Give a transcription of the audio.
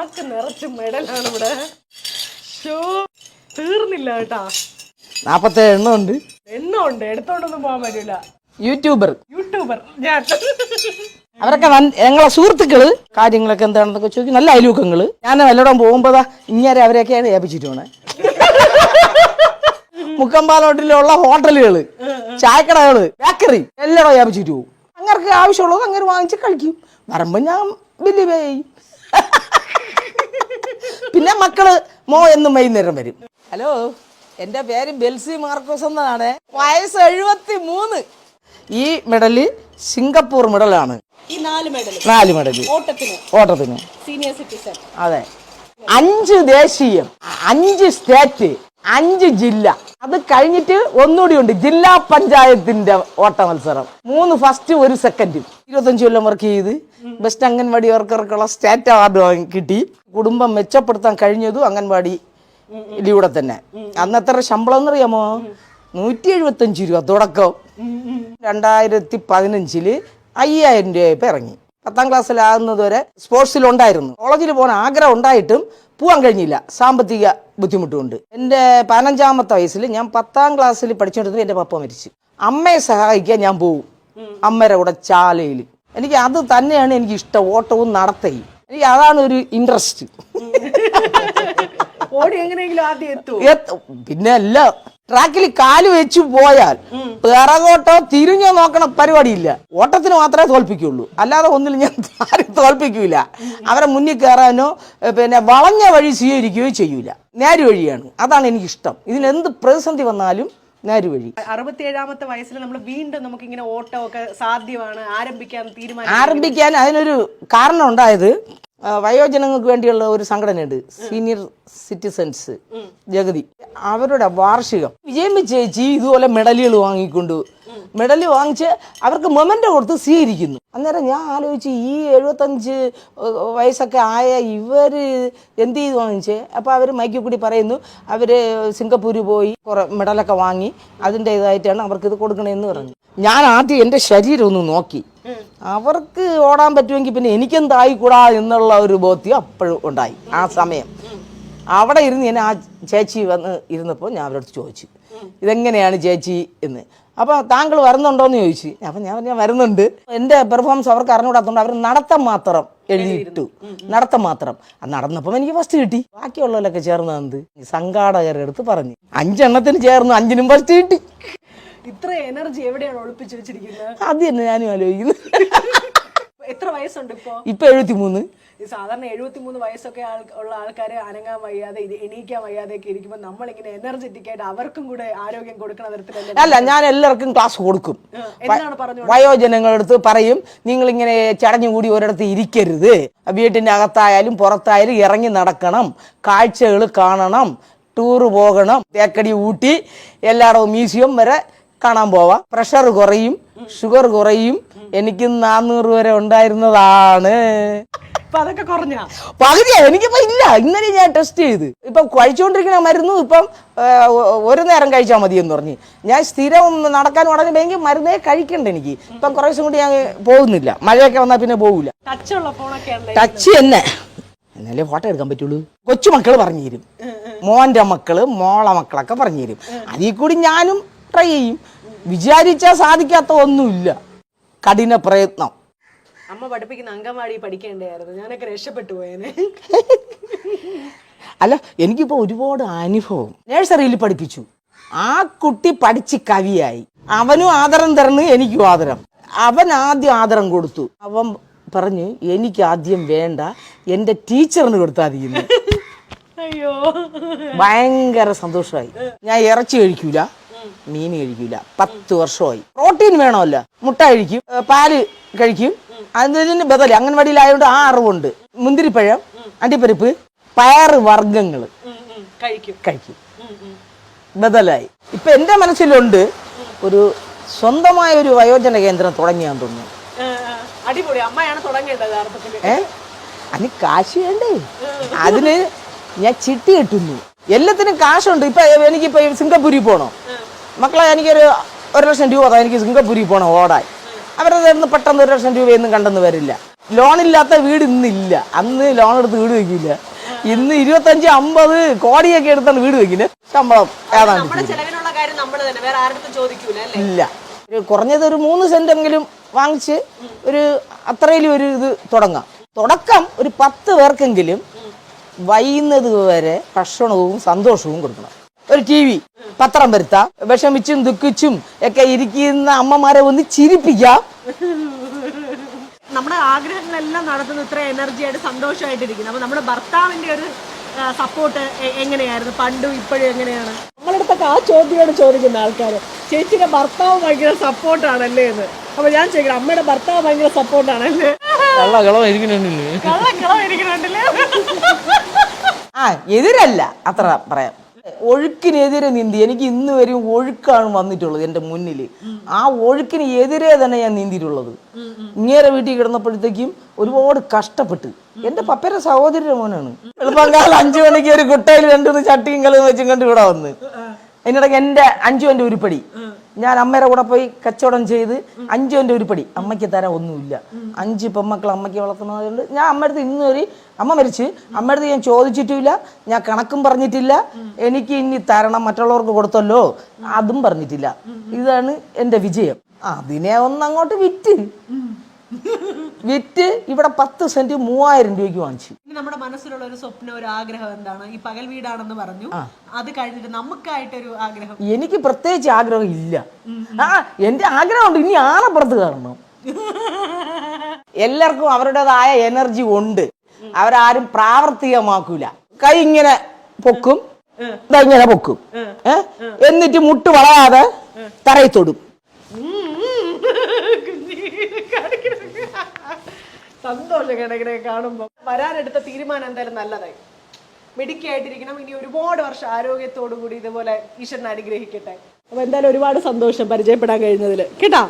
ചാക്ക് നിറച്ച് മെഡലാണ് ഇവിടെ. തീർന്നില്ല കേട്ടാ. 47 എണ്ണം ഉണ്ട്. എടുത്തോണ്ടൊന്നും പോകാൻ പറ്റൂല. യൂട്യൂബർ ഞാൻ അവരൊക്കെ ഞങ്ങളെ സുഹൃത്തുക്കള് കാര്യങ്ങളൊക്കെ എന്താണെന്നൊക്കെ ചോദിക്കും. നല്ല അയൽവക്കങ്ങള്. ഞാൻ വല്ലയിടം പോകുമ്പോതാ ഇങ്ങനെ അവരെയൊക്കെയാണ് ഏൽപ്പിച്ചിട്ട് പോണേ. മുക്കമ്പാലോട്ടിലുള്ള ഹോട്ടലുകള്, ചായക്കടകള്, ബേക്കറി എല്ലായിടവും ഏൽപ്പിച്ചിട്ട് പോകും. അങ്ങനെ ആവശ്യമുള്ളത് അങ്ങനെ വാങ്ങിച്ച് കഴിക്കും. വരുമ്പോ ഞാൻ ബില്ല് പേ ചെയ്യും. പിന്നെ മക്കള് എന്നും വൈകുന്നേരം വരും. ഹലോ, എന്റെ പേര് ബെൽസി മാർക്കോസ് എന്നാണ്. വയസ്സ് 73. ഈ മെഡല് സിംഗപ്പൂർ മെഡലാണ്. ഈ 4 മെഡല് ഓട്ടത്തിന് സീനിയർ സിറ്റിസൺ. അതെ. 5 ദേശീയം, 5 സ്റ്റേറ്റ്, 5 ജില്ല. അത് കഴിഞ്ഞിട്ട് ഒന്നുകൂടി ഉണ്ട് ജില്ലാ പഞ്ചായത്തിന്റെ ഓട്ട മത്സരം. 3 ഫസ്റ്റ് 1 സെക്കൻഡ്. 25 കൊല്ലം വർക്ക് ചെയ്ത് ബെസ്റ്റ് അംഗൻവാടി വർക്കർക്കുള്ള സ്റ്റേറ്റ് അവാർഡ് കിട്ടി. കുടുംബം മെച്ചപ്പെടുത്താൻ കഴിഞ്ഞതും അംഗൻവാടിയിലൂടെ തന്നെ. അന്ന് എത്ര ശമ്പളം എന്നറിയാമോ? 175 രൂപ തുടക്കം. 2015 5000 രൂപ ഇറങ്ങി. 10ാം ക്ലാസ്സിലാകുന്നത് വരെ സ്പോർട്സിലുണ്ടായിരുന്നു. കോളേജിൽ പോകാൻ ആഗ്രഹം ഉണ്ടായിട്ടും പോകാൻ കഴിഞ്ഞില്ല, സാമ്പത്തിക ബുദ്ധിമുട്ടുകൊണ്ട്. എൻ്റെ 15ാമത്തെ വയസ്സിൽ ഞാൻ 10ാം ക്ലാസ്സിൽ പഠിച്ചുകൊണ്ടിരുന്നത് എൻ്റെ പപ്പ മരിച്ചു. അമ്മയെ സഹായിക്കാൻ ഞാൻ പോകും അമ്മയുടെ കൂടെ ചാലയിൽ. എനിക്ക് അത് തന്നെയാണ് എനിക്ക് ഇഷ്ടം, ഓട്ടവും നടത്തയും. എനിക്ക് അതാണ് ഒരു ഇൻട്രസ്റ്റ്. ഓടി എങ്ങനെയെങ്കിലും ആദ്യം എത്തും. പിന്നെ അല്ല, ട്രാക്കിൽ കാല് വെച്ച് പോയാൽ പിറകോട്ടോ തിരിഞ്ഞോ നോക്കണ പരിപാടിയില്ല. ഓട്ടത്തിന് മാത്രമേ തോൽപ്പിക്കുള്ളൂ, അല്ലാതെ ഒന്നിലും ഞാൻ ആരും തോൽപ്പിക്കൂല. അവരെ മുന്നിൽ കയറാനോ പിന്നെ വളഞ്ഞ വഴി സ്വീകരിക്കുകയോ ചെയ്യൂല. നേര് വഴിയാണ്, അതാണ് എനിക്കിഷ്ടം. ഇതിനെന്ത് പ്രതിസന്ധി വന്നാലും നേര് വഴി. 67ാമത്തെ വയസ്സിൽ നമ്മൾ വീണ്ടും നമുക്കിങ്ങനെ ഓട്ടമൊക്കെ സാധ്യമാണ് ആരംഭിക്കാൻ അതിനൊരു കാരണം ഉണ്ടായത്. വയോജനങ്ങൾക്ക് വേണ്ടിയുള്ള ഒരു സംഘടനയുണ്ട്, സീനിയർ സിറ്റിസൺസ് ജഗതി. അവരുടെ വാർഷികം വിജയം ചേച്ചി ഇതുപോലെ മെഡലുകൾ മെഡൽ വാങ്ങിച്ച് അവർക്ക് മൊമെൻ്റോ കൊടുത്ത് സ്വീകരിക്കുന്നു. അന്നേരം ഞാൻ ആലോചിച്ച്, ഈ 75 വയസ്സൊക്കെ ആയ ഇവർ എന്ത് ചെയ്ത് വാങ്ങിച്ചേ? അപ്പോൾ അവർ മൈക്കിൽ കൂടി പറയുന്നു, അവർ സിംഗപ്പൂര് പോയി കുറേ മെഡലൊക്കെ വാങ്ങി അതിൻ്റെ ഇതായിട്ടാണ് അവർക്കിത് കൊടുക്കണമെന്ന് പറഞ്ഞു. ഞാൻ ആദ്യം എൻ്റെ ശരീരം ഒന്ന് നോക്കി. അവർക്ക് ഓടാൻ പറ്റുമെങ്കിൽ പിന്നെ എനിക്കെന്തായിക്കൂടാ എന്നുള്ള ഒരു ബോധ്യം അപ്പോഴും ഉണ്ടായി. ആ സമയം അവിടെ ഇരുന്ന് ഞാൻ ആ ചേച്ചി വന്ന് ഇരുന്നപ്പോൾ ഞാൻ അവരോട് ചോദിച്ചു, ഇതെങ്ങനെയാണ് ചേച്ചി എന്ന്. അപ്പോൾ താങ്കൾ വരുന്നുണ്ടോയെന്ന് ചോദിച്ചു. അപ്പം ഞാൻ വരുന്നുണ്ട്. എൻ്റെ പെർഫോമൻസ് അവർക്ക് അറിഞ്ഞുകൂടാത്തതുകൊണ്ട് അവർ നടത്തം മാത്രം എഴുതിയിട്ടു. നടത്തം മാത്രം. നടന്നപ്പം എനിക്ക് ഫസ്റ്റ് കിട്ടി. ബാക്കിയുള്ളവരൊക്കെ ചേർന്ന് എന്ത് സംഘാടകരുടെ അടുത്ത് പറഞ്ഞു, 5 എണ്ണത്തിന് ചേർന്ന് 5നും ഫസ്റ്റ് കിട്ടി. ഇത്ര എനർജി എവിടെയാണ് ഒളിപ്പിച്ചു വെച്ചിരിക്കുന്നത്? അത് തന്നെ ഞാനും ആലോചിക്കുന്നു. എത്ര വയസ്സുണ്ട് ഇപ്പൊ 73. സാധാരണ 73 വയസ്സൊക്കെ ഉള്ള ആൾക്കാരെ അനങ്ങാൻ വയ്യാതെ എണീക്കാൻ വയ്യാതെയൊക്കെ ഇരിക്കുമ്പോൾ നമ്മളിങ്ങനെ എനർജറ്റിക് ആയിട്ട് അവർക്കും കൂടെ ആരോഗ്യം കൊടുക്കണ തരത്തിലല്ലേ? അല്ല, ഞാൻ എല്ലാവർക്കും ക്ലാസ് കൊടുക്കും. വയോജനങ്ങളുടെ അടുത്ത് പറയും, നിങ്ങളിങ്ങനെ ചടഞ്ഞുകൂടി ഒരിടത്ത് ഇരിക്കരുത്. വീട്ടിൻ്റെ അകത്തായാലും പുറത്തായാലും ഇറങ്ങി നടക്കണം, കാഴ്ചകൾ കാണണം, ടൂറ് പോകണം, തേക്കടി ഊട്ടി എല്ലായിടവും മ്യൂസിയം വരെ കാണാൻ പോവാം. പ്രഷർ കുറയും, ഷുഗർ കുറയും. എനിക്ക് 400 വരെ ഉണ്ടായിരുന്നതാണ്. അതൊക്കെ കുറഞ്ഞ പകുതിയാ. എനിക്കിപ്പോ ഇല്ല. ഇന്നലെ ഞാൻ ടെസ്റ്റ് ചെയ്ത് ഇപ്പം കഴിച്ചുകൊണ്ടിരിക്കുന്ന മരുന്ന് ഇപ്പം 1 നേരം കഴിച്ചാൽ മതി എന്ന് പറഞ്ഞ്. ഞാൻ സ്ഥിരം നടക്കാൻ ഉടനെങ്കിൽ മരുന്നേ കഴിക്കണ്ട. എനിക്ക് ഇപ്പം കുറേ ദിവസം കൊണ്ട് ഞാൻ പോകുന്നില്ല. മഴയൊക്കെ വന്നാൽ പിന്നെ പോകൂല. ടച്ച് തന്നെ, എന്നാലേ ഫോട്ടോ എടുക്കാൻ പറ്റുള്ളൂ. കൊച്ചുമക്കൾ പറഞ്ഞു തരും, മോൻ്റെ മക്കള് മോളെ മക്കളൊക്കെ പറഞ്ഞു തരും. അതിൽ കൂടി ഞാനും ട്രൈ ചെയ്യും. വിചാരിച്ചാൽ സാധിക്കാത്ത ഒന്നുമില്ല, കഠിന പ്രയത്നം. അമ്മ പഠിപ്പിക്കുന്ന അംഗൻവാടി പഠിക്കേണ്ടായിരുന്നു, ഞാനൊക്കെ രക്ഷപ്പെട്ടു പോയേനെ. അല്ല, എനിക്കിപ്പോൾ ഒരുപാട് അനുഭവം. നഴ്സറിയിൽ പഠിപ്പിച്ചു. ആ കുട്ടി പഠിച്ച് കവിയായി. അവനും ആദരം തരണം, എനിക്കും ആദരം. അവൻ ആദ്യം ആദരം കൊടുത്തു. അവൻ പറഞ്ഞു, എനിക്ക് ആദ്യം വേണ്ട, എൻ്റെ ടീച്ചറിന് കൊടുത്താൽ മതി. അയ്യോ, ഭയങ്കര സന്തോഷമായി. ഞാൻ ഇറച്ചി കഴിക്കൂല, മീൻ കഴിക്കൂല. 10 വർഷമായി. പ്രോട്ടീൻ വേണമല്ല, മുട്ട കഴിക്കും, പാല് കഴിക്കും. അതിന് ബദൽ അംഗൻവാടിയിലായതുകൊണ്ട് ആ അറിവുണ്ട്. മുന്തിരിപ്പഴം, അണ്ടിപ്പരിപ്പ്, പയറ് വർഗ്ഗങ്ങൾ കഴിക്കും. ബദലായി ഇപ്പൊ എൻ്റെ മനസ്സിലുണ്ട് ഒരു സ്വന്തമായ ഒരു വയോജന കേന്ദ്രം തുടങ്ങിയാന്ന് തോന്നുന്നു. അതിന് കാശ് വേണ്ടേ? അതിന് ഞാൻ ചിട്ടി കിട്ടുന്നു. എല്ലാത്തിനും കാശുണ്ട്. ഇപ്പൊ എനിക്കിപ്പോ സിംഗപ്പൂരിൽ പോകണോ മക്കളെ, എനിക്കൊരു 1 ലക്ഷം രൂപ എനിക്ക് സിംഗപ്പൂരിൽ പോകണം ഓടാൻ. അവരുടെ പെട്ടെന്ന് 1 ലക്ഷം രൂപയൊന്നും കണ്ടെന്ന് വരില്ല. ലോണില്ലാത്ത വീട് ഇന്നില്ല. അന്ന് ലോൺ എടുത്ത് വീട് വെക്കില്ല. ഇന്ന് 25-50 കോടിയൊക്കെ എടുത്താണ് വീട് വെക്കുന്നത്. ശമ്പളം ഏതാണ് ഇല്ല. ഒരു കുറഞ്ഞത് ഒരു 3 സെന്റെങ്കിലും വാങ്ങിച്ച് ഒരു അത്രയിലും ഒരു ഇത് തുടങ്ങാം. തുടക്കം ഒരു 10 പേർക്കെങ്കിലും വൈകുന്നത് വരെ ഭക്ഷണവും സന്തോഷവും കൊടുക്കണം. ഒരു TV, പത്രം വരുത്താം, വിഷമിച്ചും ദുഃഖിച്ചും ഒക്കെ ഇരിക്കുന്ന അമ്മമാരെ ഒന്ന് ചിരിപ്പിക്കാം. നമ്മുടെ ആഗ്രഹങ്ങളെല്ലാം നടത്തുന്ന ഇത്ര എനർജി ആയിട്ട് സന്തോഷമായിട്ടിരിക്കുന്നു. അപ്പൊ നമ്മുടെ ഭർത്താവിന്റെ ഒരു സപ്പോർട്ട് എങ്ങനെയായിരുന്നു പണ്ടും ഇപ്പോഴും എങ്ങനെയാണ്? നമ്മളടുത്തൊക്കെ ആ ചോദ്യമാണ് ചോദിക്കുന്ന ആൾക്കാർ. ചേച്ചിയുടെ ഭർത്താവ് ഭയങ്കര സപ്പോർട്ടാണല്ലേ എന്ന്. അപ്പൊ ഞാൻ ചോദിക്കണം, അമ്മയുടെ ഭർത്താവ് ഭയങ്കര സപ്പോർട്ടാണല്ലേ? ആ എതിരല്ല, അത്ര പറയാം. ഒഴുക്കിനെതിരെ നീന്തി. എനിക്ക് ഇന്ന് വരെയും ഒഴുക്കാണ് വന്നിട്ടുള്ളത് എൻ്റെ മുന്നിൽ. ആ ഒഴുക്കിന് എതിരെ തന്നെ ഞാൻ നീന്തിയിട്ടുള്ളത്. ഇങ്ങേരെ വീട്ടിൽ കിടന്നപ്പോഴത്തേക്കും ഒരുപാട് കഷ്ടപ്പെട്ട്. എൻ്റെ പപ്പയുടെ സഹോദരിയുടെ മോനാണ്. എളുപ്പം കാലം 5 മണിക്ക് ഒരു കുട്ടയിൽ 2 ചട്ടിയും കലവും വെച്ചും കണ്ട് ഇവിടെ വന്ന് അതിനിടയ്ക്ക് എൻ്റെ 5 എൻ്റെ ഉരുപ്പടി ഞാൻ അമ്മയുടെ കൂടെ പോയി കച്ചവടം ചെയ്ത് 5 എൻ്റെ ഉരുപ്പടി അമ്മയ്ക്ക് തരാൻ ഒന്നുമില്ല. 5 പെമ്മക്കൾ അമ്മയ്ക്ക് വളർത്തുന്നതുകൊണ്ട് ഞാൻ അമ്മയടുത്ത് ഇന്ന് വരെ, അമ്മ മരിച്ച് അമ്മയടുത്ത് ഞാൻ ചോദിച്ചിട്ടില്ല, ഞാൻ കണക്കും പറഞ്ഞിട്ടില്ല. എനിക്ക് ഇനി തരണം, മറ്റുള്ളവർക്ക് കൊടുത്തല്ലോ അതും പറഞ്ഞിട്ടില്ല. ഇതാണ് എൻ്റെ വിജയം. അതിനെ ഒന്നങ്ങോട്ട് വിറ്റ് ഇവിടെ 10 സെന്റ് 3000 രൂപയ്ക്ക് വാങ്ങിച്ചു. നമ്മുടെ മനസ്സിലുള്ള ഒരു സ്വപ്നം, ഒരു ആഗ്രഹം എന്താണ്? ഈ പകൽ വീടാണെന്ന് പറഞ്ഞു, അത് കഴിഞ്ഞിട്ട് നമുക്കായിട്ടൊരു ആഗ്രഹം? എനിക്ക് പ്രത്യേകിച്ച് ആഗ്രഹം ഇല്ല. എന്റെ ആഗ്രഹമുണ്ട്, ഇനി ആണപ്പുറത്ത് കയറണം. എല്ലാവർക്കും അവരുടേതായ എനർജി ഉണ്ട്. അവരാരും പ്രാവർത്തികമാക്കൂല. കൈ ഇങ്ങനെ പൊക്കും, ഇങ്ങനെ പൊക്കും, എന്നിട്ട് മുട്ട് വളരാതെ തറയിൽ തൊടും. സന്തോഷം കിടക്കിടെ കാണുമ്പോൾ. വരാനെടുത്ത തീരുമാനം എന്തായാലും നല്ലതായി. മിടുക്കിയായിട്ടിരിക്കണം. ഇനി ഒരുപാട് വർഷം ആരോഗ്യത്തോടു കൂടി ഇതുപോലെ ഈശ്വരൻ അനുഗ്രഹിക്കട്ടെ. അപ്പൊ എന്തായാലും ഒരുപാട് സന്തോഷം പരിചയപ്പെടാൻ കഴിഞ്ഞതിൽ കേട്ടാ.